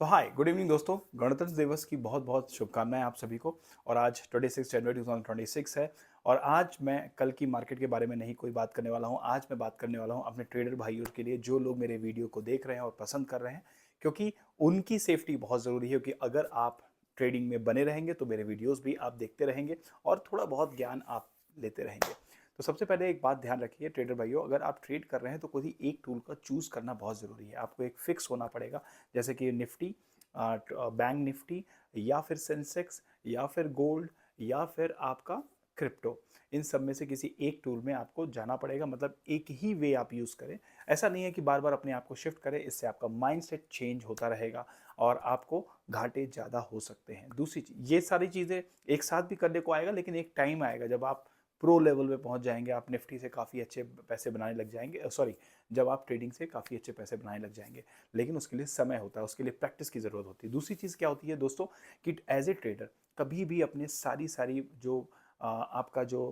तो hi good evening दोस्तों। गणतंत्र दिवस की बहुत बहुत शुभकामनाएं आप सभी को। और आज 26 जनवरी 2026 है। और आज मैं कल की मार्केट के बारे में नहीं कोई बात करने वाला हूं। आज मैं बात करने वाला हूं अपने ट्रेडर भाइयों के लिए जो लोग मेरे वीडियो को देख रहे हैं और पसंद कर रहे हैं, क्योंकि उनकी सेफ्टी बहुत ज़रूरी है। कि अगर आप ट्रेडिंग में बने रहेंगे तो मेरे वीडियोज़ भी आप देखते रहेंगे और थोड़ा बहुत ज्ञान आप लेते रहेंगे। तो सबसे पहले एक बात ध्यान रखिए ट्रेडर भाइयों, अगर आप ट्रेड कर रहे हैं तो कोई एक टूल का चूज़ करना बहुत ज़रूरी है। आपको एक फिक्स होना पड़ेगा, जैसे कि निफ्टी, बैंक निफ्टी, या फिर सेंसेक्स, या फिर गोल्ड, या फिर आपका क्रिप्टो। इन सब में से किसी एक टूल में आपको जाना पड़ेगा। मतलब एक ही वे आप यूज़ करें। ऐसा नहीं है कि बार बार अपने आप को शिफ्ट करें, इससे आपका माइंडसेट चेंज होता रहेगा और आपको घाटे ज़्यादा हो सकते हैं। दूसरी चीज़, ये सारी चीज़ें एक साथ भी करने को आएगा, लेकिन एक टाइम आएगा जब आप प्रो लेवल पे पहुंच जाएंगे। आप निफ्टी से काफ़ी अच्छे पैसे बनाने लग जाएंगे, सॉरी, जब आप ट्रेडिंग से काफ़ी अच्छे पैसे बनाने लग जाएंगे। लेकिन उसके लिए समय होता है, उसके लिए प्रैक्टिस की ज़रूरत होती है। दूसरी चीज़ क्या होती है दोस्तों, कि एज ए ट्रेडर कभी भी अपने सारी सारी जो आपका जो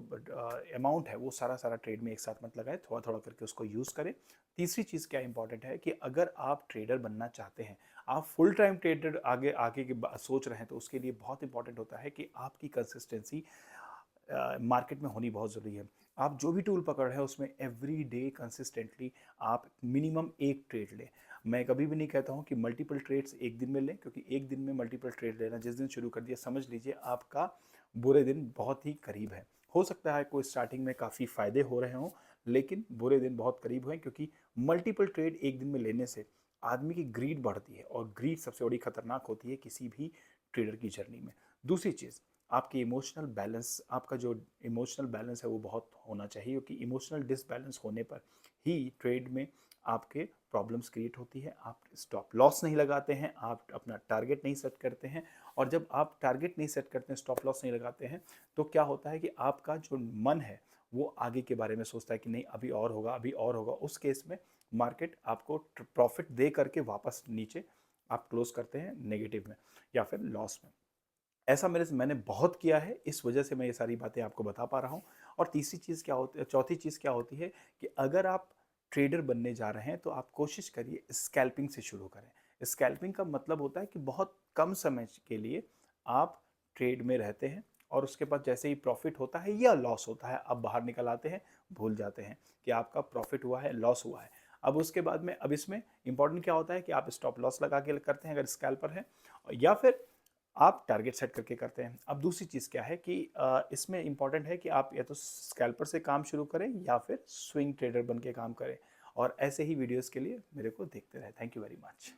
अमाउंट है वो सारा सारा ट्रेड में एक साथ मत लगाए, थोड़ा थोड़ा करके उसको यूज़ करें। तीसरी चीज़ क्या इंपॉर्टेंट है कि अगर आप ट्रेडर बनना चाहते हैं, आप फुल टाइम ट्रेडर आगे आगे की सोच रहे हैं, तो उसके लिए बहुत इंपॉर्टेंट होता है कि आपकी कंसिस्टेंसी मार्केट में होनी बहुत ज़रूरी है। आप जो भी टूल पकड़ रहे हैं उसमें एवरी डे कंसिस्टेंटली आप मिनिमम एक ट्रेड लें। मैं कभी भी नहीं कहता हूं कि मल्टीपल ट्रेड्स एक दिन में लें, क्योंकि एक दिन में मल्टीपल ट्रेड लेना जिस दिन शुरू कर दिया, समझ लीजिए आपका बुरे दिन बहुत ही करीब है। हो सकता है कोई स्टार्टिंग में काफ़ी फ़ायदे हो रहे हों, लेकिन बुरे दिन बहुत करीब हुए, क्योंकि मल्टीपल ट्रेड एक दिन में लेने से आदमी की ग्रीड बढ़ती है, और ग्रीड सबसे बड़ी खतरनाक होती है किसी भी ट्रेडर की जर्नी में। दूसरी चीज़, आपकी इमोशनल बैलेंस, आपका जो इमोशनल बैलेंस है वो बहुत होना चाहिए, क्योंकि इमोशनल डिसबैलेंस होने पर ही ट्रेड में आपके प्रॉब्लम्स क्रिएट होती है। आप स्टॉप लॉस नहीं लगाते हैं, आप अपना टारगेट नहीं सेट करते हैं। और जब आप टारगेट नहीं सेट करते हैं, स्टॉप लॉस नहीं लगाते हैं, तो क्या होता है कि आपका जो मन है वो आगे के बारे में सोचता है कि नहीं अभी और होगा, अभी और होगा। उस केस में मार्केट आपको प्रॉफिट दे करके वापस नीचे आप क्लोज करते हैं नेगेटिव में या फिर लॉस में। ऐसा मैंने बहुत किया है, इस वजह से मैं ये सारी बातें आपको बता पा रहा हूँ। और तीसरी चीज़ क्या होती है, चौथी चीज़ क्या होती है, कि अगर आप ट्रेडर बनने जा रहे हैं तो आप कोशिश करिए स्कैल्पिंग से शुरू करें। स्कैल्पिंग का मतलब होता है कि बहुत कम समय के लिए आप ट्रेड में रहते हैं, और उसके बाद जैसे ही प्रॉफिट होता है या लॉस होता है, आप बाहर निकल आते हैं, भूल जाते हैं कि आपका प्रॉफिट हुआ है, लॉस हुआ है। अब उसके बाद में, अब इसमें इंपॉर्टेंट क्या होता है कि आप स्टॉप लॉस लगा के करते हैं अगर स्कैल्पर है, या फिर आप टारगेट सेट करके करते हैं। अब दूसरी चीज़ क्या है कि इसमें इंपॉर्टेंट है कि आप या तो स्कैल्पर से काम शुरू करें या फिर स्विंग ट्रेडर बन के काम करें। और ऐसे ही वीडियोस के लिए मेरे को देखते रहें। Thank you very much.